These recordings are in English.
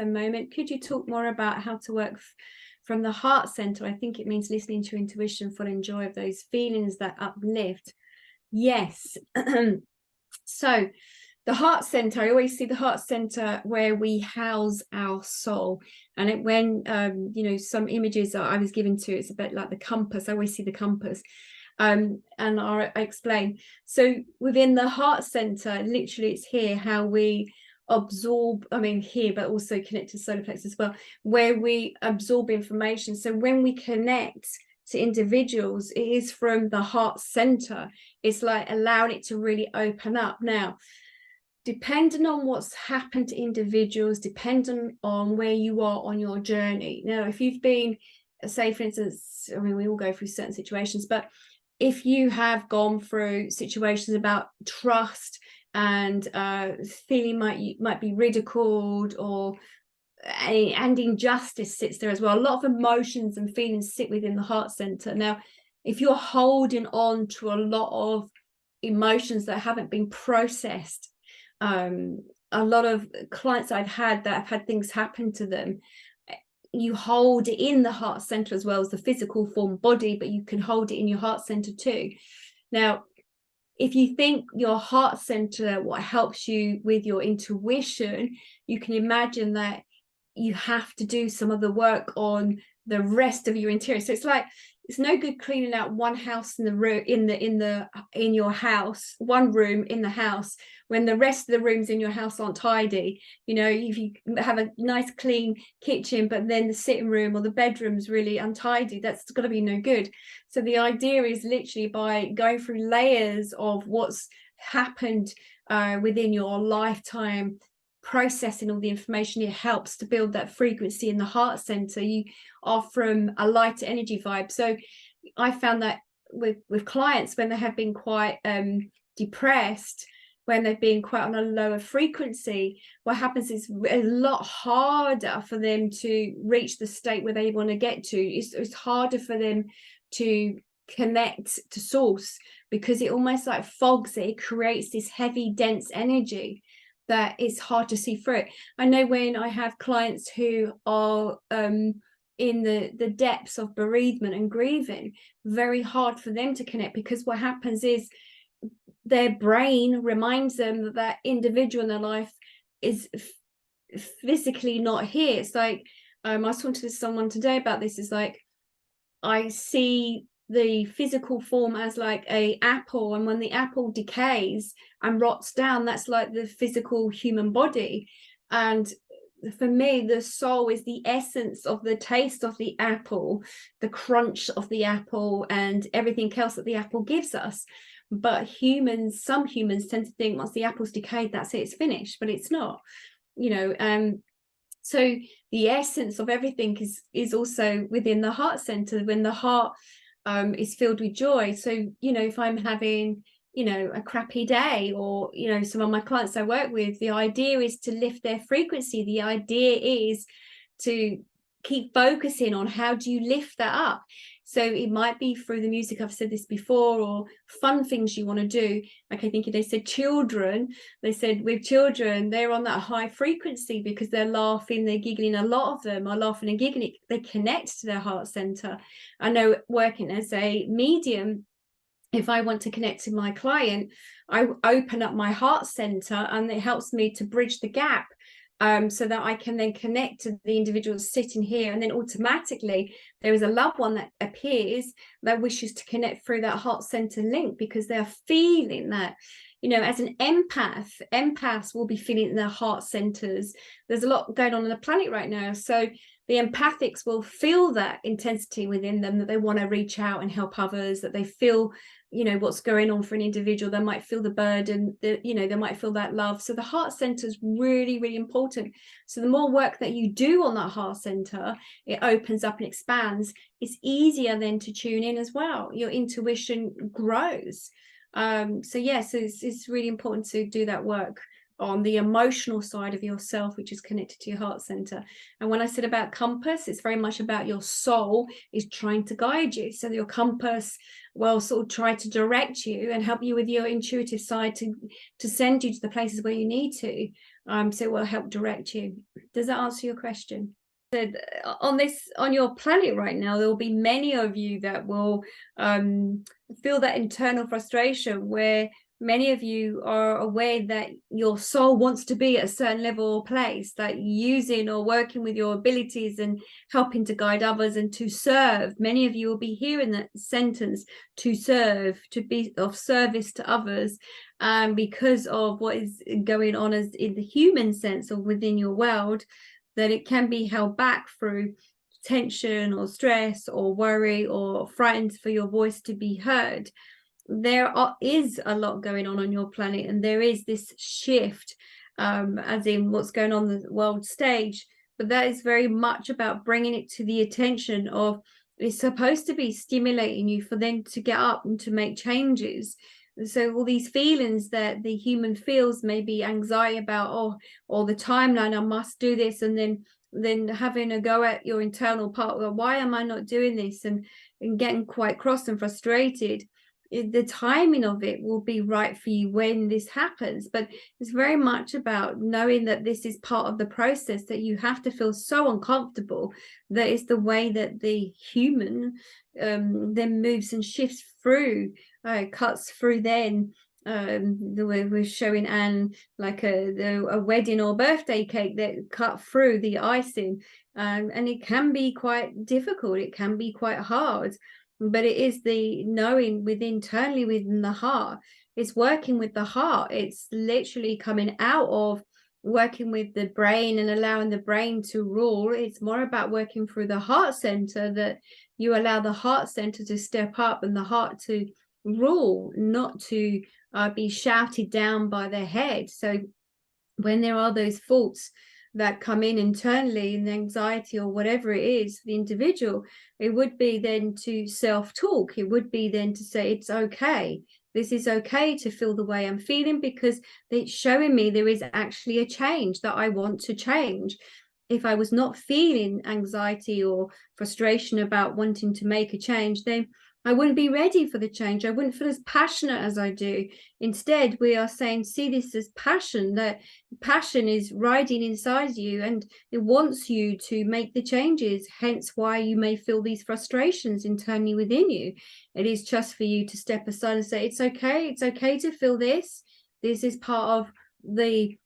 a moment. Could you talk more about how to work from the heart center? I think it means listening to intuition, following joy of those feelings that uplift. Yes. So the heart center, I always see the heart center where we house our soul. And when some images that I was given to, it's a bit like the compass. I always see the compass. And I explain. So within the heart center, literally it's here how we absorb, here, but also connect to solar plexus as well, where we absorb information. So when we connect to individuals, it is from the heart center. It's like allowing it to really open up. Now, depending on what's happened to individuals, depending on where you are on your journey. Now, if you've been, say, for instance, we all go through certain situations, but if you have gone through situations about trust and feeling might be ridiculed, or and injustice sits there as well. A lot of emotions and feelings sit within the heart center. Now, if you're holding on to a lot of emotions that haven't been processed, a lot of clients I've had that have had things happen to them, you hold it in the heart center as well as the physical form body, but you can hold it in your heart center too. Now, if you think your heart center, what helps you with your intuition, you can imagine that you have to do some of the work on the rest of your interior. So it's like, it's no good cleaning out one house in the room in your house, one room in the house, when the rest of the rooms in your house aren't tidy. If you have a nice clean kitchen, but then the sitting room or the bedroom's really untidy, that's got to be no good. So the idea is literally by going through layers of what's happened within your lifetime, processing all the information, it helps to build that frequency in the heart center. You are from a lighter energy vibe. So I found that with clients, when they have been quite depressed, when they've been quite on a lower frequency, what happens is a lot harder for them to reach the state where they want to get to. It's harder for them to connect to source, because it almost like fogs it. It creates this heavy, dense energy that it's hard to see through it. I know when I have clients who are in the depths of bereavement and grieving, very hard for them to connect, because what happens is their brain reminds them that that individual in their life is physically not here. It's like, I was talking to someone today about this. It's like, I see the physical form as like a apple, and when the apple decays and rots down, that's like the physical human body. And for me, the soul is the essence of the taste of the apple, the crunch of the apple, and everything else that the apple gives us. But some humans tend to think once the apple's decayed, that's it, it's finished, but it's not. So the essence of everything is also within the heart center, when the heart is filled with joy. So if I'm having a crappy day, or some of my clients I work with, the idea is to lift their frequency. The idea is to keep focusing on how do you lift that up. So it might be through the music, I've said this before, or fun things you want to do. Like, I think they said with children, they're on that high frequency because they're laughing, they're giggling. A lot of them are laughing and giggling. They connect to their heart center. I know working as a medium, if I want to connect to my client, I open up my heart center, and it helps me to bridge the gap. So that I can then connect to the individual sitting here, and then automatically there is a loved one that appears that wishes to connect through that heart center link, because they're feeling that, as an empaths will be feeling in their heart centers. There's a lot going on the planet right now, so the empathics will feel that intensity within them, that they want to reach out and help others, that they feel what's going on for an individual. They might feel the burden, they might feel that love. So the heart center is really, really important. So the more work that you do on that heart center, it opens up and expands. It's easier then to tune in as well. Your intuition grows. So it's really important to do that work on the emotional side of yourself, which is connected to your heart center. And when I said about compass, it's very much about your soul is trying to guide you. So your compass will sort of try to direct you and help you with your intuitive side to send you to the places where you need to. So it will help direct you. Does that answer your question? On your planet right now, there will be many of you that will feel that internal frustration, where many of you are aware that your soul wants to be at a certain level or place, like using or working with your abilities and helping to guide others and to serve. Many of you will be hearing that sentence, to serve, to be of service to others, because of what is going on as in the human sense or within your world, that it can be held back through tension or stress or worry or frightened for your voice to be heard. There is a lot going on your planet, and there is this shift, as in what's going on the world stage, but that is very much about bringing it to the attention of, it's supposed to be stimulating you for them to get up and to make changes. So all these feelings that the human feels, maybe anxiety about, or the timeline, I must do this, and then having a go at your internal part, well, why am I not doing this, and getting quite cross and frustrated. The timing of it will be right for you when this happens, but it's very much about knowing that this is part of the process, that you have to feel so uncomfortable. That is the way that the human then moves and shifts through, cuts through. Then the way we're showing Anne, like a wedding or birthday cake that cut through the icing, and it can be quite difficult, it can be quite hard, but it is the knowing internally within the heart. It's working with the heart. It's literally coming out of working with the brain and allowing the brain to rule. It's more about working through the heart center, that you allow the heart center to step up and the heart to rule, not to be shouted down by the head. So when there are those thoughts that come in internally, and anxiety or whatever it is for the individual, it would be then to self-talk. It would be then to say, it's okay. This is okay to feel the way I'm feeling, because it's showing me there is actually a change that I want to change. If I was not feeling anxiety or frustration about wanting to make a change, then I wouldn't be ready for the change. I wouldn't feel as passionate as I do. Instead, we are saying, see this as passion, that passion is riding inside you and it wants you to make the changes. Hence why you may feel these frustrations internally within you. It is just for you to step aside and say, it's okay. It's okay to feel this. This is part of the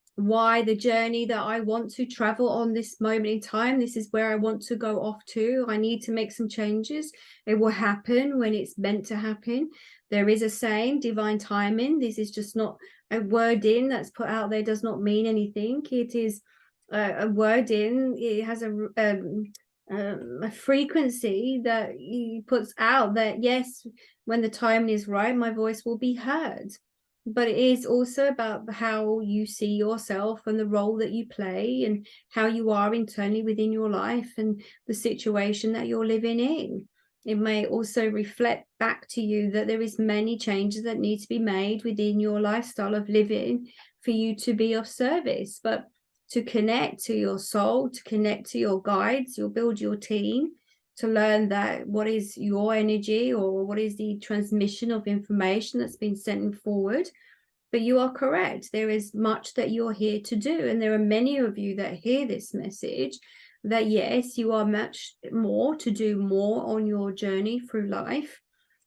journey that I want to travel on this moment in time. This is where I want to go off to. I need to make some changes. It will happen when it's meant to happen. There is a saying, divine timing. This is just not a wording that's put out there, does not mean anything. It is a wording. It has a frequency that he puts out, that yes, when the timing is right, my voice will be heard. But it is also about how you see yourself and the role that you play and how you are internally within your life and the situation that you're living in. It may also reflect back to you that there is many changes that need to be made within your lifestyle of living for you to be of service. But to connect to your soul, to connect to your guides, you'll build your team to learn that what is your energy or what is the transmission of information that's been sent forward. But you are correct. There is much that you're here to do. And there are many of you that hear this message that, yes, you are much more to do more on your journey through life.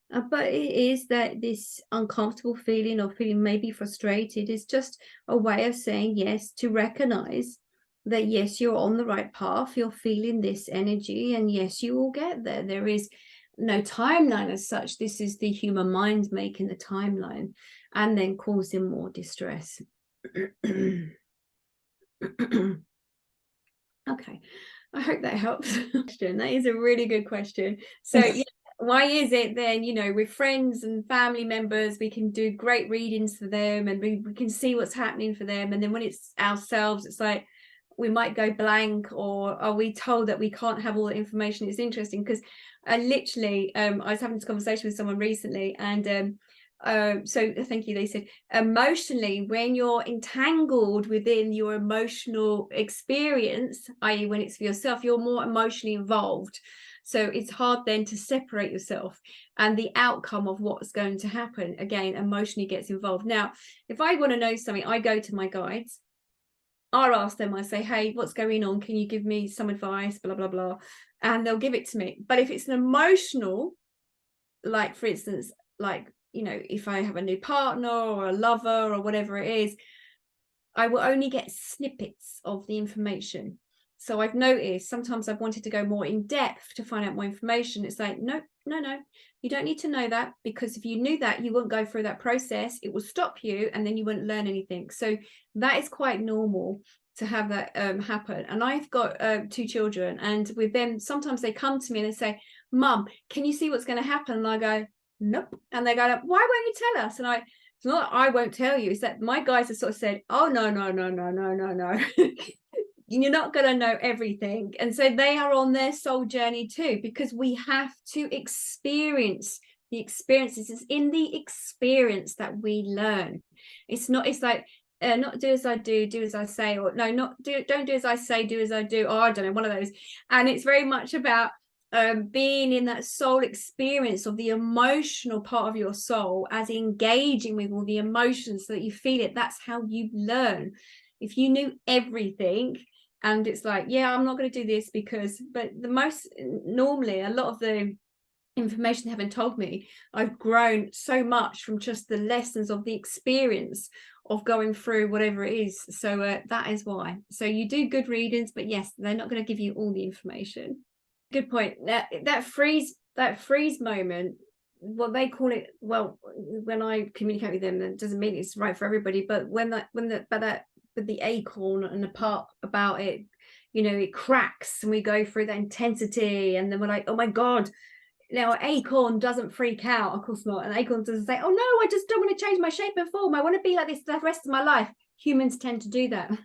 But it is that this uncomfortable feeling or feeling maybe frustrated is just a way of saying yes, to recognize that yes, you're on the right path, you're feeling this energy, and yes, you will get there. There is no timeline as such. This is the human mind making the timeline and then causing more distress. Okay, I hope that helps. That is a really good question. So yeah, why is it then, with friends and family members, we can do great readings for them and we can see what's happening for them, and then when it's ourselves, it's like we might go blank, or are we told that we can't have all the information? It's interesting because I was having this conversation with someone recently, and so thank you, they said emotionally, when you're entangled within your emotional experience, i.e. when it's for yourself, you're more emotionally involved, so it's hard then to separate yourself, and the outcome of what's going to happen again emotionally gets involved. Now if I want to know something, I go to my guides. I'll ask them, I say, hey, what's going on? Can you give me some advice? Blah, blah, blah. And they'll give it to me. But if it's an emotional, like, for instance, like, you know, if I have a new partner or a lover or whatever it is, I will only get snippets of the information. So I've noticed sometimes I've wanted to go more in depth to find out more information. It's like, no, no, no, you don't need to know that, because if you knew that, you wouldn't go through that process. It will stop you and then you wouldn't learn anything. So that is quite normal to have that happen. And I've got 2 children, and with them, sometimes they come to me and they say, Mum, can you see what's going to happen? And I go, nope. And they go, why won't you tell us? And it's not that I won't tell you, it's that my guys have sort of said, oh, no, no, no, no, no, no, no. You're not going to know everything. And so they are on their soul journey too, because we have to experience the experiences. It's in the experience that we learn. It's like, not do as I do as I say, or no, not do, don't do as I say, do as I do. Oh, I don't know, one of those. And it's very much about being in that soul experience of the emotional part of your soul, as engaging with all the emotions so that you feel it. That's how you learn. If you knew everything, and it's like, yeah, I'm not going to do this because, but normally a lot of the information they haven't told me, I've grown so much from just the lessons of the experience of going through whatever it is. So that is why. So you do good readings, but yes, they're not going to give you all the information. Good point. That freeze moment, what they call it, well, when I communicate with them, it doesn't mean it's right for everybody, but with the acorn and the part about it, you know, it cracks and we go through that intensity, and then we're like, oh my God. Now, an acorn doesn't freak out, of course not. An acorn doesn't say, oh no, I just don't want to change my shape and form, I want to be like this the rest of my life. Humans tend to do that.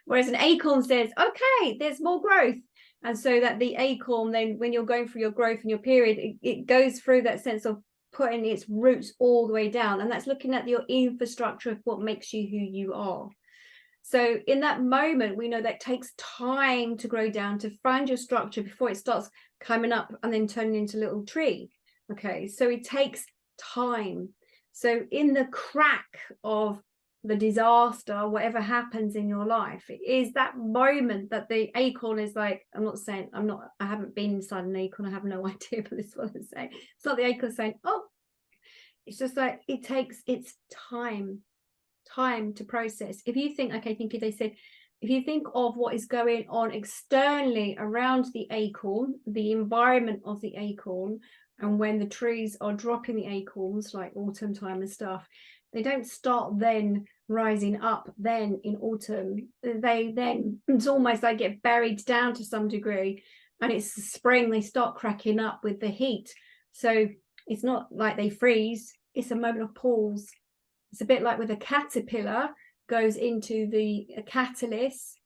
Whereas an acorn says, okay, there's more growth. And so that the acorn, then when you're going through your growth and your period, it goes through that sense of putting its roots all the way down. And that's looking at your infrastructure of what makes you who you are. So in that moment, we know that takes time to grow down, to find your structure before it starts climbing up and then turning into a little tree. Okay, so it takes time. So in the crack of the disaster, whatever happens in your life, it is that moment that the acorn is like, I haven't been inside an acorn, I have no idea, but this is what I'm saying. It's not the acorn saying, oh, it's just like, it takes its time to process. If you think, okay, they said, if you think of what is going on externally around the acorn, the environment of the acorn, and when the trees are dropping the acorns, like autumn time and stuff, they don't start then rising up then in autumn. It's almost like get buried down to some degree, and it's the spring, they start cracking up with the heat. So it's not like they freeze, it's a moment of pause. It's a bit like with a caterpillar goes into the catalyst,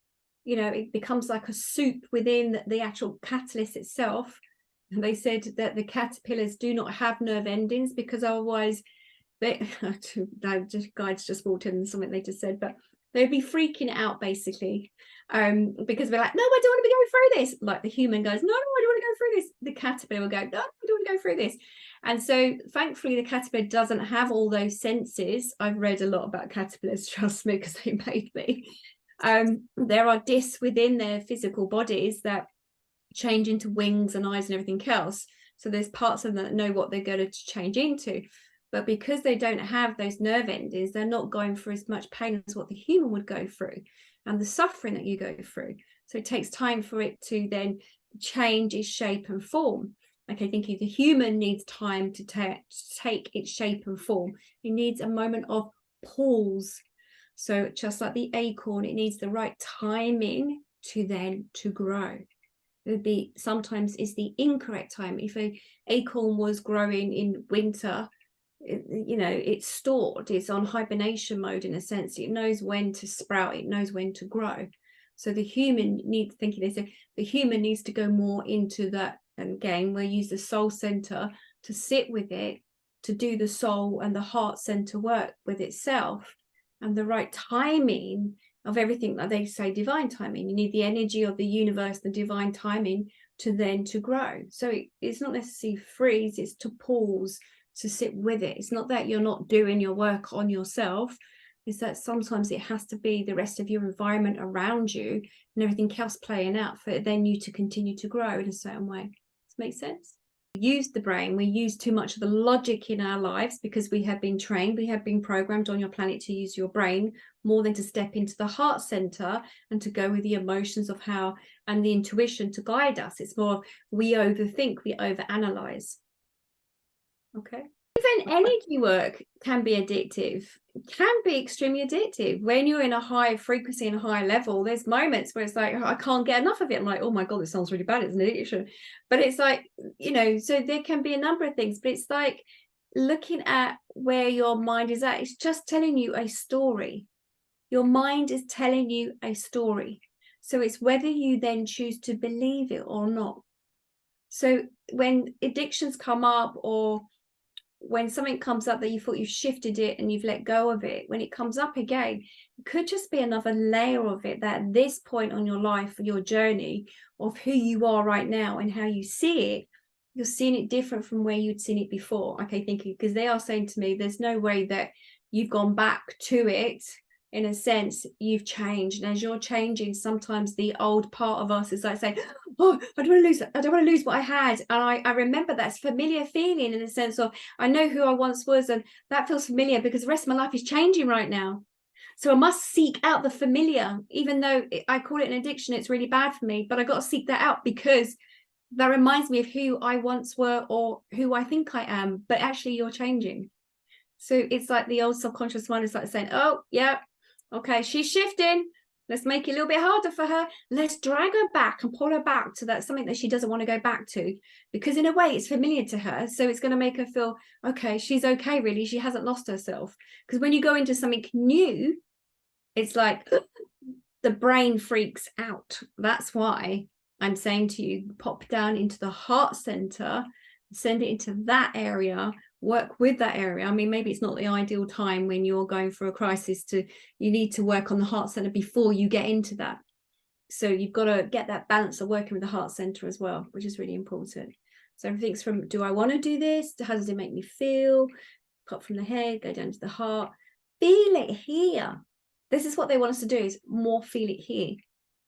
you know, it becomes like a soup within the actual catalyst itself. And they said that the caterpillars do not have nerve endings, because otherwise guides just walked in, something they just said, but they'd be freaking out basically, because we're like, no, I don't want to be going through this. Like the human goes, no, I don't want to go through this. The caterpillar will go, no, I don't want to go through this. And so thankfully the caterpillar doesn't have all those senses. I've read a lot about caterpillars, trust me, because they made me. There are discs within their physical bodies that change into wings and eyes and everything else. So there's parts of them that know what they're going to change into. But because they don't have those nerve endings, they're not going through as much pain as what the human would go through, and the suffering that you go through. So it takes time for it to then change its shape and form. Okay, thinking the human needs time to take its shape and form. It needs a moment of pause. So just like the acorn, it needs the right timing to grow. It would be, sometimes it's the incorrect time. If an acorn was growing in winter, you know, it's stored, it's on hibernation mode in a sense. It knows when to sprout, it knows when to grow. So the human needs, the human needs to go more into that. And again, we'll use the soul center to sit with it, to do the soul and the heart center work with itself, and the right timing of everything. That they say divine timing, you need the energy of the universe, the divine timing to grow. So it's not necessarily freeze, it's to pause, to sit with it. It's not that you're not doing your work on yourself, is that sometimes it has to be the rest of your environment around you and everything else playing out for then you to continue to grow in a certain way. Does that make sense? We use the brain, we use too much of the logic in our lives because we have been trained, we have been programmed on your planet to use your brain more than to step into the heart center and to go with the emotions of how, and the intuition to guide us. It's more of we overthink, we overanalyze. Okay. Even energy work can be addictive, can be extremely addictive. When you're in a high frequency and high level, there's moments where it's like, oh, I can't get enough of it. I'm like, oh my God, this sounds really bad. It's an addiction. But it's like, you know, so there can be a number of things, but it's like looking at where your mind is at. It's just telling you a story. Your mind is telling you a story. So it's whether you then choose to believe it or not. So when addictions come up, or when something comes up that you thought you've shifted it and you've let go of it, when it comes up again, it could just be another layer of it, that at this point on your life, your journey of who you are right now and how you see it, you're seeing it different from where you'd seen it before. Okay, thinking, because they are saying to me, there's no way that you've gone back to it. In a sense, you've changed, and as you're changing, sometimes the old part of us is like saying, oh, I don't want to lose what I had. And I remember that familiar feeling, in the sense of, I know who I once was, and that feels familiar because the rest of my life is changing right now. So I must seek out the familiar, even though I call it an addiction, it's really bad for me, but I got to seek that out because that reminds me of who I once were or who I think I am, but actually you're changing. So it's like the old subconscious mind is like saying, oh, yeah, okay, she's shifting. Let's make it a little bit harder for her. Let's drag her back and pull her back to that something that she doesn't want to go back to, because in a way it's familiar to her. So it's going to make her feel, okay, she's okay, really. She hasn't lost herself. Because when you go into something new, it's like the brain freaks out. That's why I'm saying to you, pop down into the heart center, send it into that area, work with that area. I mean, maybe it's not the ideal time when you're going through a crisis you need to work on the heart center before you get into that. So you've got to get that balance of working with the heart center as well, which is really important. So everything's from, do I want to do this? How does it make me feel? Pop from the head, go down to the heart, feel it here. This is what they want us to do, is more feel it here.